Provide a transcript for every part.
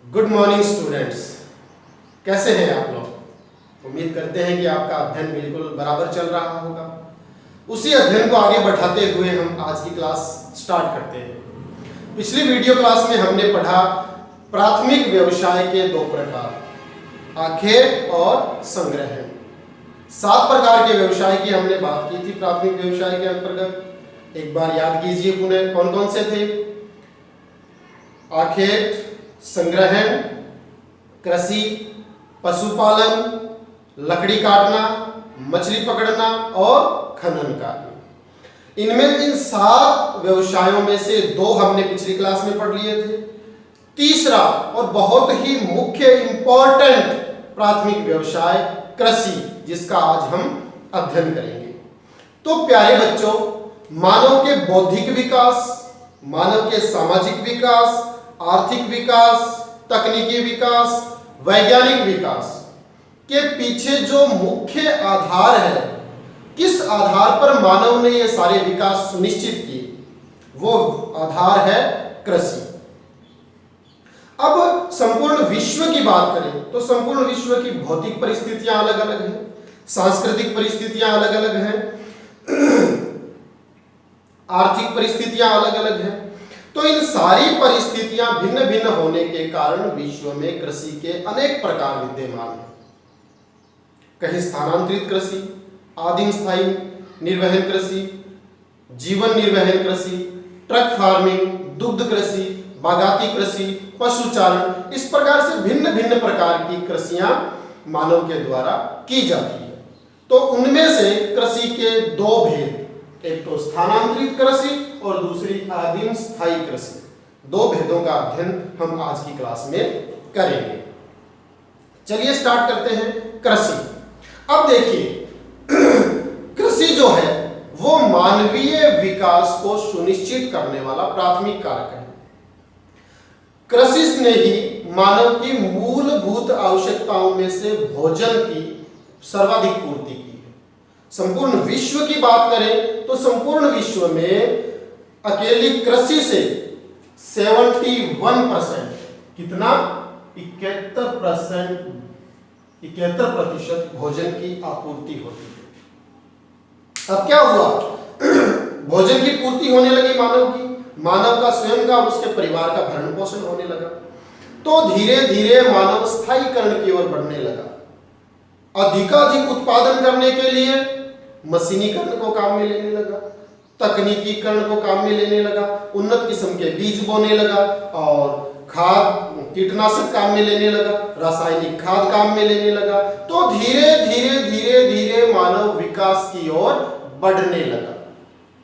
Good morning students, कैसे हैं आप लोग। उम्मीद करते हैं कि आपका अध्ययन बिल्कुल बराबर चल रहा होगा। उसी अध्ययन को आगे बढ़ाते हुए हम आज की क्लास स्टार्ट करते हैं। पिछली वीडियो क्लास में हमने पढ़ा प्राथमिक व्यवसाय के दो प्रकार, आखेट और संग्रहण। 7 प्रकार के व्यवसाय की हमने बात की थी प्राथमिक व्यवसाय के अंतर्गत। एक बार याद कीजिए पुनः कौन कौन से थे। आखेट, संग्रहण, कृषि, पशुपालन, लकड़ी काटना, मछली पकड़ना और खनन कार्य। इनमें इन 7 व्यवसायों में से 2 हमने पिछली क्लास में पढ़ लिए थे। तीसरा और बहुत ही मुख्य इंपॉर्टेंट प्राथमिक व्यवसाय कृषि, जिसका आज हम अध्ययन करेंगे। तो प्यारे बच्चों, मानव के बौद्धिक विकास, मानव के सामाजिक विकास, आर्थिक विकास, तकनीकी विकास, वैज्ञानिक विकास के पीछे जो मुख्य आधार है, किस आधार पर मानव ने ये सारे विकास सुनिश्चित किए, वो आधार है कृषि। अब संपूर्ण विश्व की बात करें तो संपूर्ण विश्व की भौतिक परिस्थितियां अलग अलग हैं, सांस्कृतिक परिस्थितियां अलग अलग हैं, आर्थिक परिस्थितियां अलग अलग हैं। तो इन सारी परिस्थितियां भिन्न भिन्न होने के कारण विश्व में कृषि के अनेक प्रकार विद्यमान हैं। कहीं स्थानांतरित कृषि, आदिम स्थायी निर्वहन कृषि, जीवन निर्वहन कृषि, ट्रक फार्मिंग, दुग्ध कृषि, बागाती कृषि, पशुचारण, इस प्रकार से भिन्न भिन्न प्रकार की कृषियां मानव के द्वारा की जाती है। तो उनमें से कृषि के 2 भेद, एक तो स्थानांतरित कृषि और दूसरी आदिम स्थायी कृषि, 2 भेदों का अध्ययन हम आज की क्लास में करेंगे। चलिए स्टार्ट करते हैं कृषि। अब देखिए, कृषि जो है वो मानवीय विकास को सुनिश्चित करने वाला प्राथमिक कारक है। कृषि ने ही मानव की मूलभूत आवश्यकताओं में से भोजन की सर्वाधिक पूर्ति की है। संपूर्ण विश्व की बात करें तो संपूर्ण विश्व में अकेली कृषि से 71%, कितना 71% भोजन की आपूर्ति होती है। अब क्या हुआ, भोजन की पूर्ति होने लगी मानव का स्वयं का और उसके परिवार का भरण पोषण होने लगा। तो धीरे धीरे मानव स्थायीकरण की ओर बढ़ने लगा। अधिकाधिक उत्पादन करने के लिए मशीनीकरण को काम में लेने लगा, तकनीकीकरण को काम में लेने लगा, उन्नत किस्म के बीज बोने लगा और खाद कीटनाशक काम में लेने लगा, रासायनिक खाद काम में लेने लगा। तो धीरे धीरे धीरे धीरे मानव विकास की ओर बढ़ने लगा।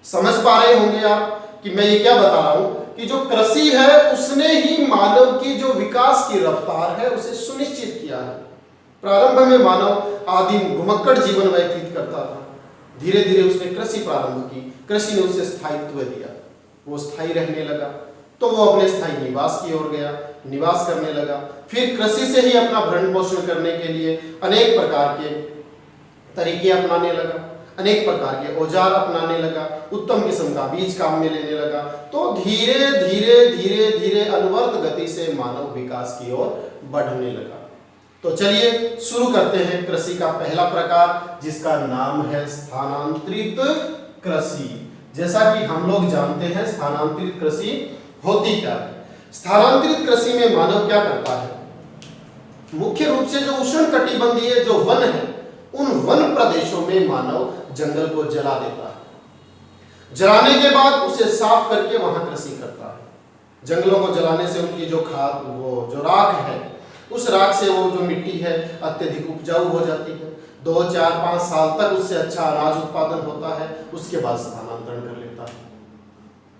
समझ पा रहे होंगे आप कि मैं ये क्या बता रहा हूं कि जो कृषि है उसने ही मानव की जो विकास की रफ्तार है उसे सुनिश्चित किया है। प्रारंभ में मानव आदिम घुमक्कड़ जीवन व्यतीत करता था, धीरे धीरे उसने कृषि प्रारंभ की, कृषि ने उसे स्थायित्व दिया, वो स्थायी रहने लगा। तो वो अपने स्थायी निवास की ओर गया, निवास करने लगा। फिर कृषि से ही अपना भरण पोषण करने के लिए अनेक प्रकार के तरीके अपनाने लगा, अनेक प्रकार के औजार अपनाने लगा, उत्तम किस्म का बीज काम में लेने लगा। तो धीरे धीरे धीरे धीरे अनवरत गति से मानव विकास की ओर बढ़ने लगा। तो चलिए शुरू करते हैं कृषि का पहला प्रकार, जिसका नाम है स्थानांतरित कृषि। जैसा कि हम लोग जानते हैं स्थानांतरित कृषि होती क्या है। स्थानांतरित कृषि में मानव क्या करता है, मुख्य रूप से जो उष्णकटिबंधीय जो वन है, उन वन प्रदेशों में मानव जंगल को जला देता है। जलाने के बाद उसे साफ करके वहां कृषि करता है। जंगलों को जलाने से उनकी जो खाद, वो जो राख है, उस राख से वो जो मिट्टी है अत्यधिक उपजाऊ हो जाती है। 2, 4, 5 साल तक उससे अच्छा अनाज उत्पादन होता है, उसके बाद स्थानांतरण कर लेता है।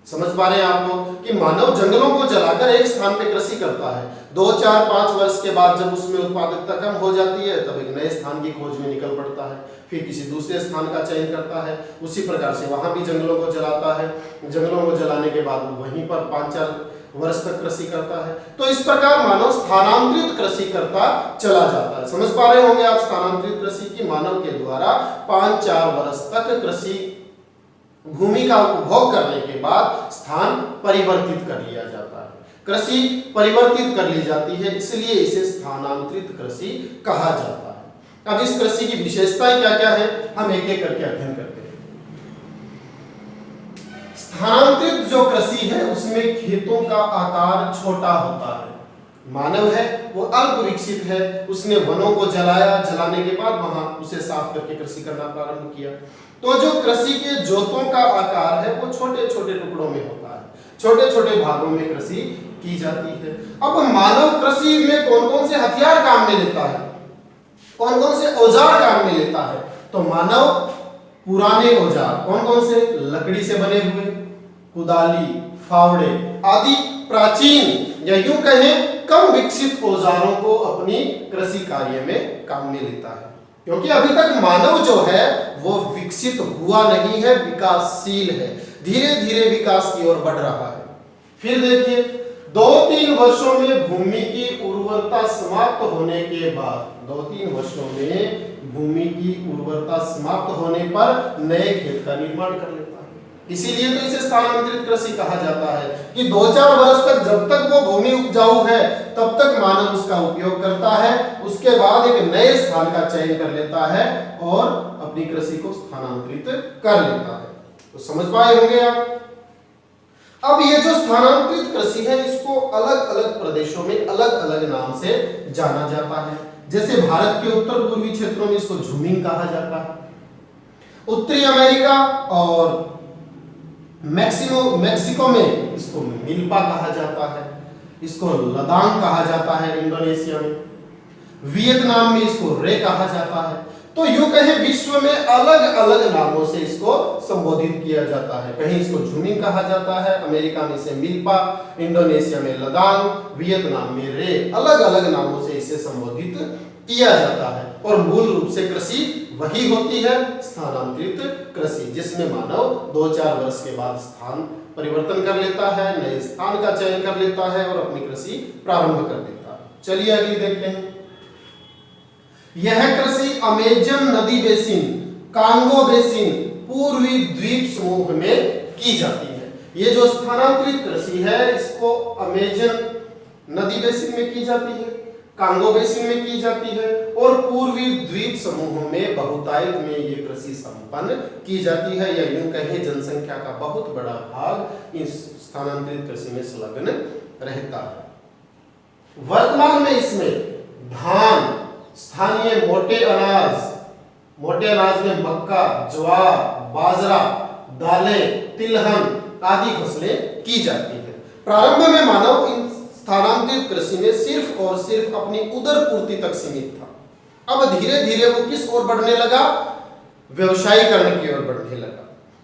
समझ पा रहे हैं आप लोग कि मानव जंगलों को जलाकर एक स्थान पे कृषि करता है। 2, 4, 5 वर्ष के बाद जब उसमें उत्पादकता कम हो जाती है, तब एक नए स्थान की खोज में निकल पड़ता है, फिर किसी दूसरे स्थान का चयन करता है। उसी प्रकार से वहां भी जंगलों को जलाता है। जंगलों को जलाने के बाद वहीं पर 5-4 वर्ष तक कृषि करता है। तो इस प्रकार मानव स्थानांतरित कृषि करता चला जाता है। समझ पा रहे होंगे आप स्थानांतरित कृषि की मानव के द्वारा 5-4 वर्ष तक कृषि भूमि का उपभोग करने के बाद स्थान परिवर्तित कर लिया जाता है। कृषि परिवर्तित कर ली जाती है, इसलिए इसे स्थानांतरित कृषि कहा जाता है। अब इस कृषि की विशेषताएं क्या क्या है, हम एक एक करके अध्ययन करते हैं। स्थानांतरित जो कृषि है उसमें खेतों का आकार छोटा होता है। मानव है वो अल्प विकसित है, उसने वनों को जलाया, जलाने के बाद वहां उसे साफ करके कृषि करना प्रारंभ किया। तो जो कृषि के जोतों का आकार है वो छोटे छोटे टुकड़ों में होता है, छोटे छोटे भागों में कृषि की जाती है। अब मानव कृषि में कौन कौन से हथियार काम में लेता है, कौन कौन से औजार काम में लेता है, तो मानव पुराने औजार कौन कौन से, लकड़ी से बने हुए कुदाली, फावड़े आदि प्राचीन या यूं कहें कम विकसित औजारों को अपनी कृषि कार्य में काम में लेता है, क्योंकि अभी तक मानव जो है वो विकसित हुआ नहीं है, विकासशील है, धीरे धीरे विकास की ओर बढ़ रहा है। फिर देखिए 2-3 वर्षों में भूमि की उर्वरता समाप्त होने के बाद, 2-3 वर्षों में भूमि की उर्वरता समाप्त होने पर नए खेत का निर्माण कर लेता है। इसीलिए तो इसे स्थानांतरित कृषि कहा जाता है कि 2-4 वर्ष तक जब तक वो भूमि उपजाऊ है तब तक मानव उसका उपयोग करता है, उसके बाद एक नए स्थान का चयन कर लेता है और अपनी कृषि को स्थानांतरित कर लेता है। तो समझ पाए होंगे आप। अब ये जो स्थानांतरित कृषि है इसको अलग अलग प्रदेशों में अलग अलग नाम से जाना जाता है। जैसे भारत के उत्तर पूर्वी क्षेत्रों में इसको झूमिंग कहा जाता है, उत्तरी अमेरिका और मैक्सिको में इसको मिल्पा कहा जाता है, इसको लदांग कहा जाता है इंडोनेशिया में, वियतनाम में इसको रे कहा जाता है। तो यूं कहें विश्व में अलग अलग नामों से इसको संबोधित किया जाता है। कहीं इसको झूमिंग कहा जाता है, अमेरिका में इसे मिल्पा, इंडोनेशिया में लदांग, वियतनाम में रे, अलग अलग नामों से इसे संबोधित किया जाता है। और मूल रूप से कृषि वही होती है स्थानांतरित कृषि, जिसमें मानव 2-4 वर्ष के बाद स्थान परिवर्तन कर लेता है, नए स्थान का चयन कर लेता है और अपनी कृषि प्रारंभ कर देता है। चलिए अगली देखते हैं। यह कृषि अमेजन नदी बेसिन, कांगो बेसिन, पूर्वी द्वीप समूह में की जाती है। ये जो स्थानांतरित कृषि है इसको अमेजन नदी बेसिन में की जाती है, कांगो बेसिन में की जाती है और पूर्वी द्वीप समूहों में बहुतायत में ये कृषि संपन्न की जाती है, या यूं कहें जनसंख्या का बहुत बड़ा भाग इस स्थानांतरित कृषि में संलग्न रहता है। वर्तमान में इसमें धान, स्थानीय मोटे अनाज में मक्का, ज्वार, बाजरा, दालें, तिलहन आदि फसलें की जाती है। प्रारंभ में मानव इन स्थानांतरित कृषि में सिर्फ और सिर्फ अपनी उदर पूर्ति तक सीमित था। अब धीरे धीरे वो किस ओर बढ़ने लगा, व्यवसायीकरण की ओर बढ़ने लगा,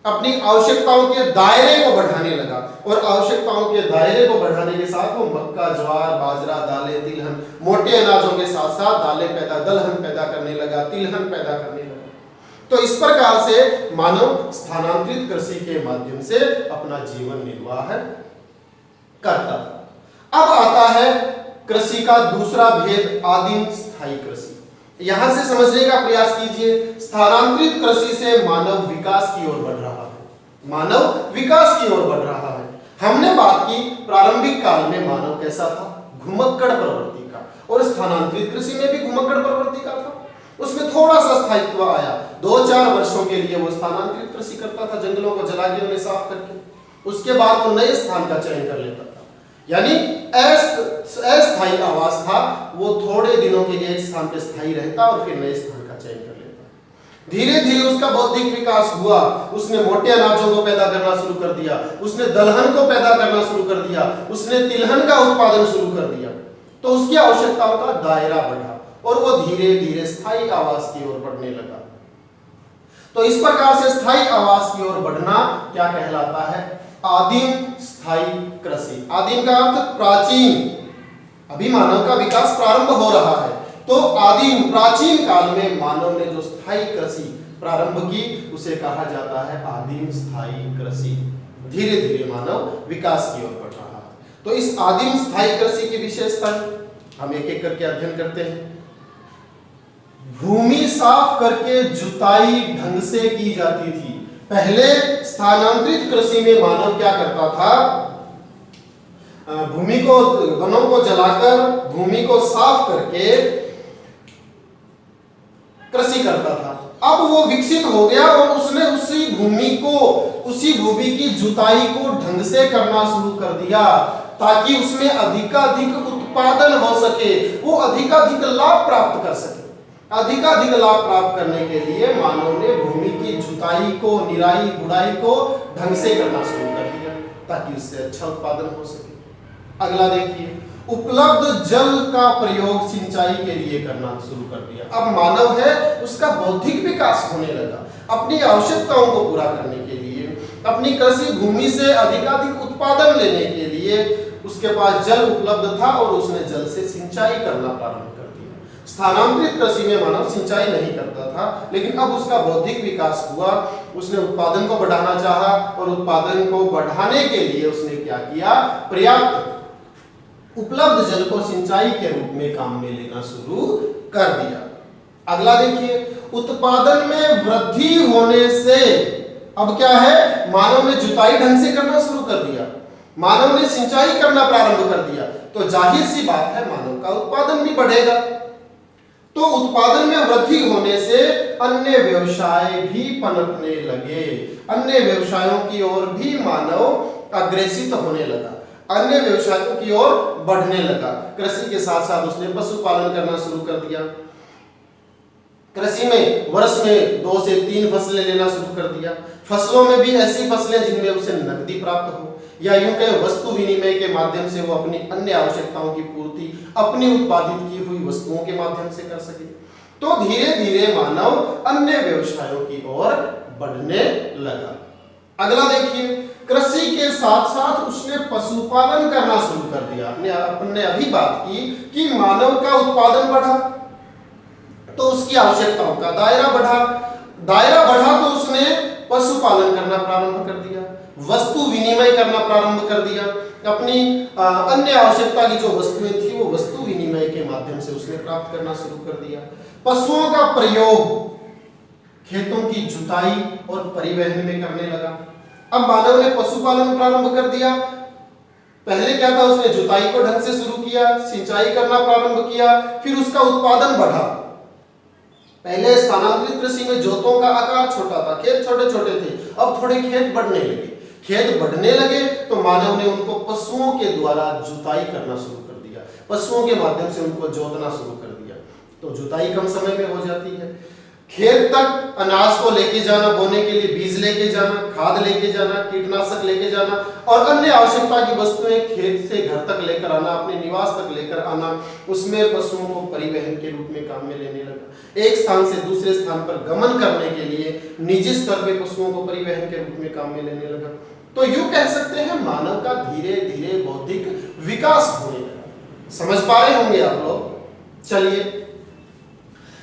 अपनी आवश्यकताओं के दायरे को बढ़ाने लगा और आवश्यकताओं के दायरे को बढ़ाने के साथ वो मक्का, ज्वार, बाजरा, दालें, तिलहन, मोटे अनाजों के साथ साथ दलहन पैदा करने लगा, तिलहन पैदा करने लगा। तो इस प्रकार से मानव स्थानांतरित कृषि के माध्यम से अपना जीवन निर्वाह करता था। अब आता है कृषि का दूसरा भेद, आदिम स्थायी कृषि। यहां से समझने का प्रयास कीजिए। स्थानांतरित कृषि से मानव विकास की ओर बढ़ रहा है, मानव विकास की ओर बढ़ रहा है। हमने बात की प्रारंभिक काल में मानव कैसा था, घुमक्कड़ प्रवृत्ति का, और स्थानांतरित कृषि में भी घुमक्कड़ प्रवृत्ति का था। उसमें थोड़ा सा स्थायित्व आया, 2-4 वर्षों के लिए वो स्थानांतरित कृषि करता था, जंगलों को जला के उन्हें साफ करके। उसके बाद वो नए स्थान का चयन कर लेता था, यानी अस्थायी आवास था। वो थोड़े दिनों के लिए एक स्थान पर स्थायी रहता और फिर नए स्थान का चयन कर लेता। धीरे धीरे उसका बौद्धिक विकास हुआ, उसने मोटे अनाजों को पैदा करना शुरू कर दिया, उसने दलहन को पैदा करना शुरू कर दिया, उसने तिलहन का उत्पादन शुरू कर दिया। तो उसकी आवश्यकताओं का दायरा बढ़ा और वो धीरे धीरे स्थायी आवास की ओर बढ़ने लगा। तो इस प्रकार से स्थायी आवास की ओर बढ़ना क्या कहलाता है, आदिम स्थायी कृषि। आदिम का अर्थ प्राचीन, अभी मानव का विकास प्रारंभ हो रहा है, तो आदिम प्राचीन काल में मानव ने जो स्थायी कृषि प्रारंभ की उसे कहा जाता है आदिम स्थायी कृषि। धीरे धीरे मानव विकास की ओर बढ़ रहा है। तो इस आदिम स्थायी कृषि की विशेषता हम एक एक करके अध्ययन करते हैं। भूमि साफ करके जुताई ढंग से की जाती थी। पहले स्थानांतरित कृषि में मानव क्या करता था, भूमि को, वनों को जलाकर भूमि को साफ करके कृषि करता था। अब वो विकसित हो गया और उसने उसी भूमि की जुताई को ढंग से करना शुरू कर दिया ताकि उसमें अधिकाधिक उत्पादन हो सके, वो अधिकाधिक लाभ प्राप्त कर सके। अधिकाधिक लाभ प्राप्त करने के लिए मानव ने भूमि की जुताई को, निराई गुड़ाई को ढंग से करना शुरू कर दिया ताकि उससे अच्छा उत्पादन हो सके। अगला देखिए, उपलब्ध जल का प्रयोग सिंचाई के लिए करना शुरू कर दिया। अब मानव है, उसका बौद्धिक विकास होने लगा। अपनी आवश्यकताओं को पूरा करने के लिए, अपनी कृषि भूमि से अधिकाधिक उत्पादन लेने के लिए उसके पास जल उपलब्ध था और उसने जल से सिंचाई करना प्रारंभ कर दिया। स्थानांतरित कृषि में मानव सिंचाई नहीं करता था, लेकिन अब उसका बौद्धिक विकास हुआ, उसने उत्पादन को बढ़ाना चाहा और उत्पादन को बढ़ाने के लिए उसने क्या किया, पर्याप्त उपलब्ध जल को सिंचाई के रूप में काम में लेना शुरू कर दिया। अगला देखिए, उत्पादन में वृद्धि होने से अब क्या है, मानव ने जुताई ढंग से करना शुरू कर दिया, मानव ने सिंचाई करना प्रारंभ कर दिया, तो जाहिर सी बात है मानव का उत्पादन भी बढ़ेगा। तो उत्पादन में वृद्धि होने से अन्य व्यवसाय भी पनपने लगे, अन्य व्यवसायों की ओर भी मानव अग्रेसित होने लगा, अन्य व्यवसायों की ओर बढ़ने लगा। कृषि के साथ साथ उसने पशुपालन करना शुरू कर दिया। कृषि में वर्ष में 2 से 3 फसलें लेना शुरू कर दिया। फसलों में भी ऐसी फसलें जिनमें उसे नकदी प्राप्त हो, या यूं कहें वस्तु विनिमय के माध्यम से वो अपनी अन्य आवश्यकताओं की पूर्ति अपनी उत्पादित की हुई वस्तुओं के माध्यम से कर सके। तो धीरे धीरे मानव अन्य व्यवसायों की ओर बढ़ने लगा। अगला देखिए, कृषि के साथ साथ उसने पशुपालन करना शुरू कर दिया। अपने अभी बात की कि मानव का उत्पादन बढ़ा तो उसकी आवश्यकताओं का दायरा बढ़ा तो उसने पशुपालन करना प्रारंभ कर दिया, वस्तु विनिमय करना प्रारंभ कर दिया। अपनी अन्य आवश्यकता की जो वस्तुएं थी वो वस्तु विनिमय के माध्यम से उसने प्राप्त करना शुरू कर दिया। पशुओं का प्रयोग खेतों की जुताई और परिवहन में करने लगा। अब मानव ने पशुपालन प्रारंभ कर दिया। पहले क्या था, उसने जुताई को ढंग से शुरू किया, सिंचाई करना प्रारंभ किया, फिर उसका उत्पादन बढ़ा। पहले स्थानांतरित कृषि में जोतों का आकार छोटा था, खेत छोटे छोटे थे, अब थोड़े खेत बढ़ने लगे। खेत बढ़ने लगे तो मानव ने उनको पशुओं के द्वारा जुताई करना शुरू कर दिया, पशुओं के माध्यम से उनको जोतना शुरू कर दिया। तो जुताई कम समय में हो जाती है। खेत तक अनाज को लेके जाना, बोने के लिए बीज लेके जाना, खाद लेके जाना, कीटनाशक लेके जाना और अन्य आवश्यकता की वस्तुएं खेत से घर तक लेकर आना, अपने निवास तक लेकर आना, उसमें पशुओं को परिवहन के रूप में काम में लेने लगा। एक स्थान से दूसरे स्थान पर गमन करने के लिए निजी स्तर पे पशुओं को परिवहन के रूप में काम में लेने लगा। तो यूं कह सकते हैं मानव का धीरे धीरे बौद्धिक विकास होने लगा। समझ पा रहे होंगे आप लोग। चलिए,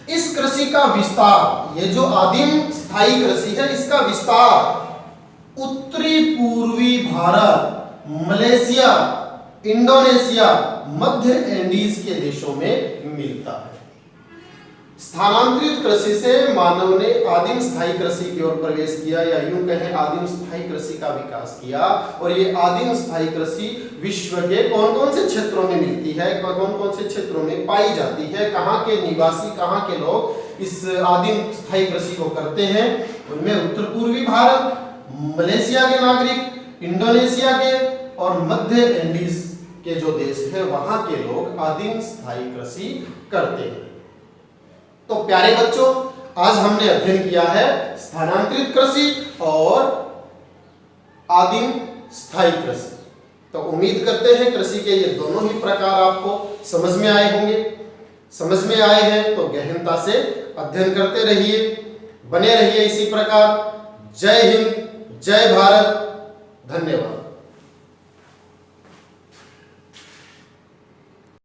इस कृषि का विस्तार, ये जो आदिम स्थायी कृषि है, इसका विस्तार उत्तरी पूर्वी भारत, मलेशिया, इंडोनेशिया, मध्य एंडीज के देशों में मिलता है। स्थानांतरित कृषि से मानव ने आदिम स्थायी कृषि की ओर प्रवेश किया, या यूं कहें आदिम स्थायी कृषि का विकास किया। और ये आदिम स्थायी कृषि विश्व के कौन कौन से क्षेत्रों में मिलती है, कौन कौन से क्षेत्रों में पाई जाती है, कहाँ के निवासी, कहाँ के लोग इस आदिम स्थायी कृषि को करते हैं, उनमें उत्तर पूर्वी भारत, मलेशिया के नागरिक, इंडोनेशिया के और मध्य एंडीज के जो देश है वहां के लोग आदिम स्थायी कृषि करते हैं। तो प्यारे बच्चों, आज हमने अध्ययन किया है स्थानांतरित कृषि और आदिम स्थायी कृषि। तो उम्मीद करते हैं कृषि के ये दोनों ही प्रकार आपको समझ में आए होंगे। समझ में आए हैं तो गहनता से अध्ययन करते रहिए, बने रहिए इसी प्रकार। जय हिंद, जय भारत, धन्यवाद।